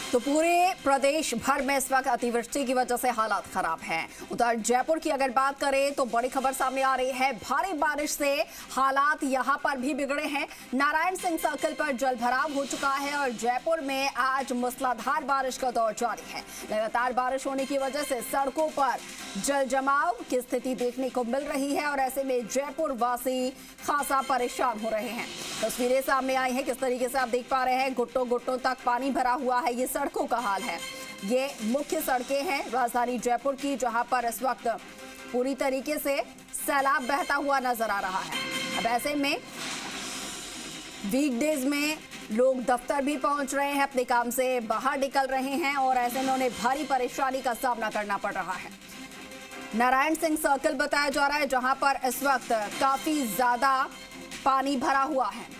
तो पूरे प्रदेश भर में इस वक्त अतिवृष्टि की वजह से हालात खराब हैं। उधर जयपुर की अगर बात करें तो बड़ी खबर सामने आ रही है। भारी बारिश से हालात यहां पर भी बिगड़े हैं। नारायण सिंह सर्कल पर जलभराव हो चुका है और जयपुर में आज मूसलाधार बारिश का दौर जारी है। लगातार बारिश होने की वजह से सड़कों पर जल जमाव की स्थिति देखने को मिल रही है और ऐसे में जयपुर वासी खासा परेशान हो रहे हैं। तस्वीरें सामने आई हैं, किस तरीके से आप देख पा रहे हैं, घुट्टों घुट्टों तक पानी भरा हुआ है। ये सड़कों का हाल है। ये मुख्य सड़कें हैं राजधानी जयपुर की, जहां पर इस वक्त पूरी तरीके से सैलाब बहता हुआ नजर आ रहा है। अब ऐसे में वीकडेज में लोग दफ्तर भी पहुंच रहे हैं, अपने काम से बाहर निकल रहे हैं और ऐसे में उन्हें भारी परेशानी का सामना करना पड़ रहा है। नारायण सिंह सर्कल बताया जा रहा है, जहां पर इस वक्त काफी ज्यादा पानी भरा हुआ है।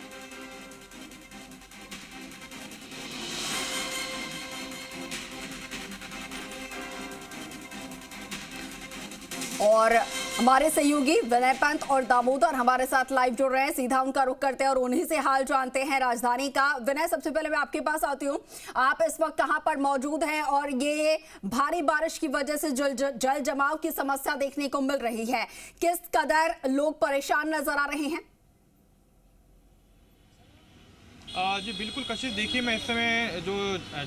और हमारे सहयोगी विनय पंत और दामोदर हमारे साथ लाइव जुड़ रहे हैं। सीधा उनका रुख करते हैं और उन्हीं से हाल जानते हैं राजधानी का। विनय, सबसे पहले मैं आपके पास आती हूँ। आप इस वक्त कहां पर मौजूद हैं और ये भारी बारिश की वजह से जल जमाव की समस्या देखने को मिल रही है, किस कदर लोग परेशान नजर आ रहे हैं? जी बिल्कुल कशिश, देखिए मैं इस समय जो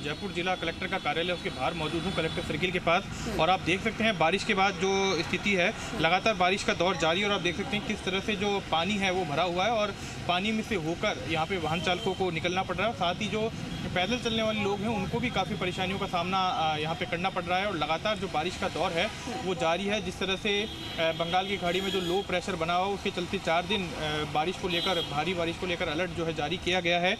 जयपुर जिला कलेक्टर का कार्यालय उसके बाहर मौजूद हूँ, कलेक्टर सर्किल के पास। और आप देख सकते हैं बारिश के बाद जो स्थिति है, लगातार बारिश का दौर जारी है और आप देख सकते हैं किस तरह से जो पानी है वो भरा हुआ है और पानी में से होकर यहाँ पे वाहन चालकों को निकलना पड़ रहा है। साथ ही जो पैदल चलने वाले लोग हैं उनको भी काफ़ी परेशानियों का सामना यहाँ पे करना पड़ रहा है और लगातार जो बारिश का दौर है वो जारी है। जिस तरह से बंगाल की खाड़ी में जो लो प्रेशर बना हुआ उसके चलते 4 दिन बारिश को लेकर, भारी बारिश को लेकर अलर्ट जो है जारी किया गया है।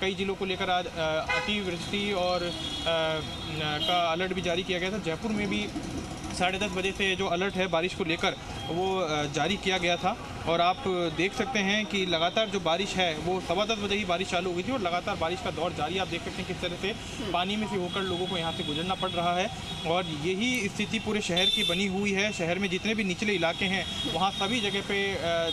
कई जिलों को लेकर आज अतिवृष्टि और का अलर्ट भी जारी किया गया था। जयपुर में भी 10:30 बजे से जो अलर्ट है बारिश को लेकर वो जारी किया गया था और आप देख सकते हैं कि लगातार जो बारिश है वो 10:15 बजे ही बारिश चालू हो गई थी और लगातार बारिश का दौर जारी है। आप देख सकते हैं किस तरह से पानी में से होकर लोगों को यहाँ से गुजरना पड़ रहा है और यही स्थिति पूरे शहर की बनी हुई है। शहर में जितने भी निचले इलाके हैं वहाँ सभी जगह पे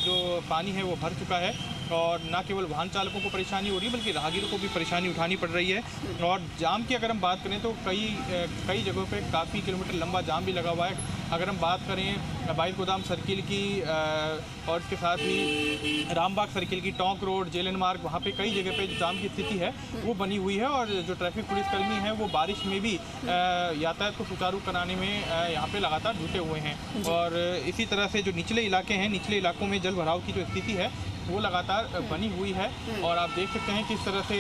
जो पानी है वो भर चुका है और न केवल वाहन चालकों को परेशानी हो रही है बल्कि राहगीरों को भी परेशानी उठानी पड़ रही है। और जाम की अगर हम बात करें तो कई जगहों पे काफ़ी किलोमीटर लंबा जाम भी लगा हुआ है। अगर हम बात करें बाइस गोदाम सर्किल की और इसके साथ ही रामबाग सर्किल की, टोंक रोड, जेलन मार्ग, वहाँ पे कई जगह पे जाम की स्थिति है वो बनी हुई है और जो ट्रैफिक पुलिसकर्मी हैं वो बारिश में भी यातायात को सुचारू कराने में यहाँ पे लगातार जुटे हुए हैं। और इसी तरह से जो निचले इलाके हैं, निचले इलाकों में जल भराव की जो स्थिति है वो लगातार बनी हुई है और आप देख सकते हैं किस तरह से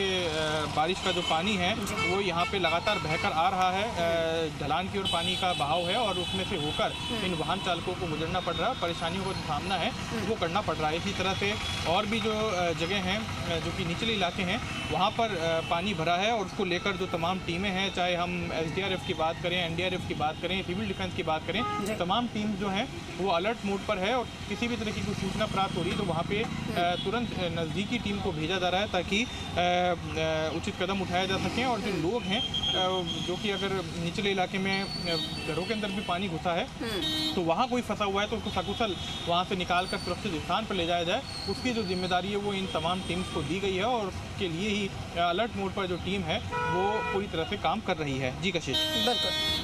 बारिश का जो पानी है वो यहाँ पे लगातार बहकर आ रहा है। ढलान की ओर पानी का बहाव है और उसमें से होकर इन वाहन चालकों को गुजरना पड़ रहा है, परेशानियों का जो सामना है वो करना पड़ रहा है। इसी तरह से और भी जो जगह हैं जो कि निचले इलाके हैं वहाँ पर पानी भरा है और उसको लेकर जो तमाम टीमें हैं, चाहे हम SDRF की बात करें, NDRF की बात करें, सिविल डिफेंस की बात करें, तमाम टीम जो हैं वो अलर्ट मोड पर है और किसी भी तरह की कोई सूचना प्राप्त हो रही है तो वहाँ पे तुरंत नज़दीकी टीम को भेजा जा रहा है ताकि उचित कदम उठाया जा सकें। और जो लोग हैं जो कि अगर निचले इलाके में घरों के अंदर भी पानी घुसा है तो वहाँ कोई फंसा हुआ है तो उसको सकुशल वहाँ से निकाल कर सुरक्षित स्थान पर ले जाया जाए, उसकी जो जिम्मेदारी है वो इन तमाम टीम्स को दी गई है और उसके लिए ही अलर्ट मोड पर जो टीम है वो पूरी तरह से काम कर रही है। जी कशिश।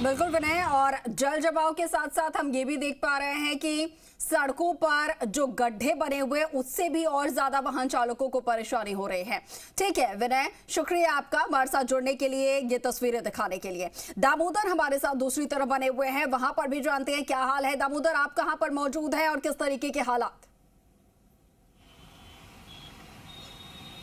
बिल्कुल विनय, और जल जमाव के साथ साथ हम ये भी देख पा रहे हैं कि सड़कों पर जो गड्ढे बने हुए उससे भी और ज्यादा वाहन चालकों को परेशानी हो रही है। ठीक है विनय, शुक्रिया आपका हमारे साथ जुड़ने के लिए, ये तस्वीरें दिखाने के लिए। दामोदर हमारे साथ दूसरी तरफ बने हुए हैं, वहां पर भी जानते हैं क्या हाल है। दामोदर, आप कहां पर मौजूद हैं और किस तरीके के हालात?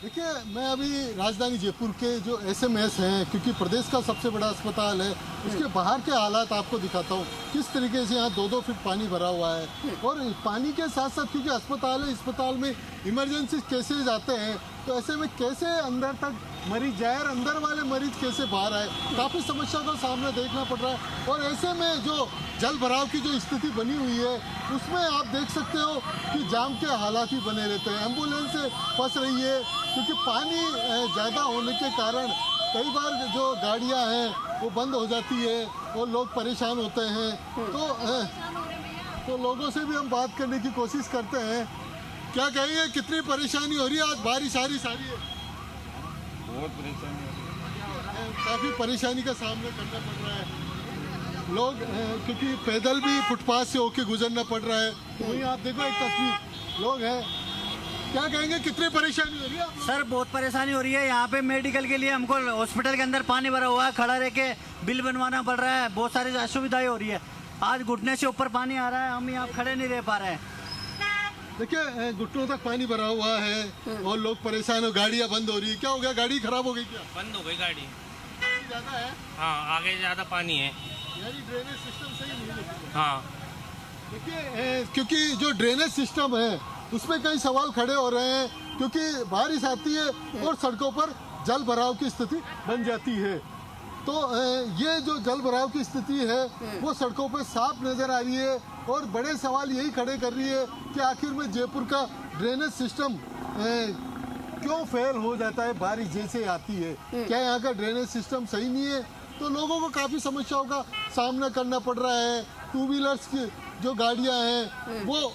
देखिए, मैं अभी राजधानी जयपुर के जो SMS हैं, क्योंकि प्रदेश का सबसे बड़ा अस्पताल है, उसके बाहर के हालात आपको दिखाता हूँ किस तरीके से यहाँ 2-2 फीट पानी भरा हुआ है। और पानी के साथ साथ क्योंकि अस्पताल है, अस्पताल में इमरजेंसी केसेज आते हैं तो ऐसे में कैसे अंदर तक मरीज जाए और अंदर वाले मरीज कैसे बाहर आए, काफ़ी समस्या का सामना देखना पड़ रहा है। और ऐसे में जो जल भराव की जो स्थिति बनी हुई है उसमें आप देख सकते हो कि जाम के हालात ही बने रहते हैं। एम्बुलेंस फंस रही है क्योंकि पानी ज़्यादा होने के कारण कई बार जो गाड़ियां हैं वो बंद हो जाती है और लोग परेशान होते हैं। तो लोगों से भी हम बात करने की कोशिश करते हैं। क्या कहेंगे, कितनी परेशानी हो रही है? आज बारिश आ रही सारी है, बहुत परेशानी हो रही है। काफ़ी परेशानी का सामना करना पड़ रहा है। लोग क्योंकि पैदल भी फुटपाथ से होके गुजरना पड़ रहा है। वहीं आप देखो एक तस्वीर, लोग हैं, क्या कहेंगे, कितनी परेशानी हो रही है? सर बहुत परेशानी हो रही है। यहाँ पे मेडिकल के लिए हमको हॉस्पिटल के अंदर पानी भरा हुआ है, खड़ा रह के बिल बनवाना पड़ रहा है, बहुत सारी असुविधाएं हो रही है। आज घुटने से ऊपर पानी आ रहा है, हम यहाँ खड़े नहीं रह पा रहे हैं। देखिए घुटनों तक पानी भरा हुआ है और लोग परेशान हो, गाड़ियाँ बंद हो रही है। क्या हो गया, गाड़ी खराब हो गई क्या? बंद हो गई गाड़ी। ज़्यादा है? हाँ, आगे ज़्यादा पानी है। यानी ड्रेनेज सिस्टम सही नहीं है। हाँ, देखिए क्योंकि जो ड्रेनेज सिस्टम है उसमें कई सवाल खड़े हो रहे हैं, क्योंकि बारिश आती है और सड़कों पर जल भराव की स्थिति बन जाती है। तो ये जो जल भराव की स्थिति है वो सड़कों पर साफ नजर आ रही है और बड़े सवाल यही खड़े कर रही है कि आखिर में जयपुर का ड्रेनेज सिस्टम क्यों फेल हो जाता है बारिश जैसे आती है। क्या यहाँ का ड्रेनेज सिस्टम सही नहीं है? तो लोगों को काफ़ी समस्याओं का सामना करना पड़ रहा है। टू व्हीलर्स की जो गाड़ियाँ हैं वो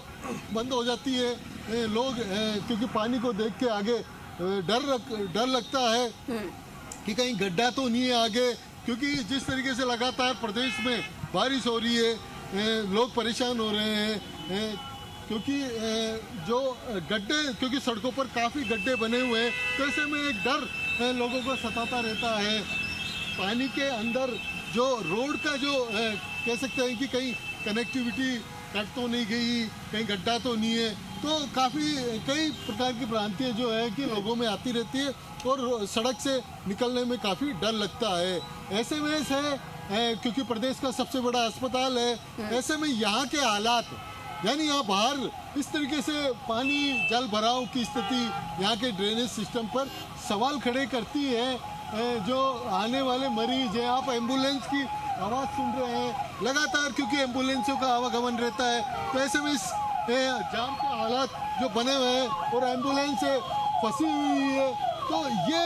बंद हो जाती है। लोग क्योंकि पानी को देख के आगे डर लगता है कि कहीं गड्ढा तो नहीं है आगे, क्योंकि जिस तरीके से लगातार प्रदेश में बारिश हो रही है लोग परेशान हो रहे हैं। क्योंकि जो गड्ढे, क्योंकि सड़कों पर काफ़ी गड्ढे बने हुए हैं, तो ऐसे में एक डर लोगों को सताता रहता है। पानी के अंदर जो रोड का जो कह सकते हैं कि कहीं कनेक्टिविटी कट तो नहीं गई, कहीं गड्ढा तो नहीं है, तो कई प्रकार की भ्रांतियाँ जो है कि लोगों में आती रहती है और सड़क से निकलने में काफ़ी डर लगता है। ऐसे में क्योंकि प्रदेश का सबसे बड़ा अस्पताल है, ऐसे में यहाँ के हालात, यानी यहाँ बाहर इस तरीके से पानी जल भराव की स्थिति यहाँ के ड्रेनेज सिस्टम पर सवाल खड़े करती है। जो आने वाले मरीज हैं, आप एम्बुलेंस की आवाज़ सुन रहे हैं लगातार, क्योंकि एम्बुलेंसों का आवागमन रहता है, तो ऐसे में इस जाम के हालात जो बने हुए हैं और एम्बुलेंस फंसी हुई है, तो ये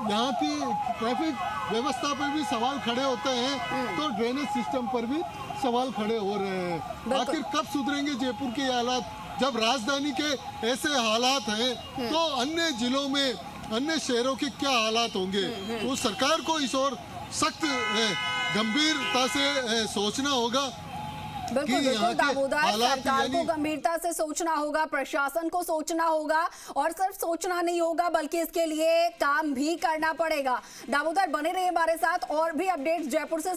यहाँ की ट्रैफिक व्यवस्था पर भी सवाल खड़े होते हैं, तो ड्रेनेज सिस्टम पर भी सवाल खड़े हो रहे हैं। आखिर कब सुधरेंगे जयपुर के हालात? जब राजधानी के ऐसे हालात हैं तो अन्य जिलों में, अन्य शहरों के क्या हालात होंगे? तो सरकार को इस ओर सख्त गंभीरता से सोचना होगा। बिल्कुल बिल्कुल दामोदर, सरकार को गंभीरता से सोचना होगा, प्रशासन को सोचना होगा, और सिर्फ सोचना नहीं होगा बल्कि इसके लिए काम भी करना पड़ेगा। दामोदर बने रहिए हमारे साथ, और भी अपडेट्स जयपुर से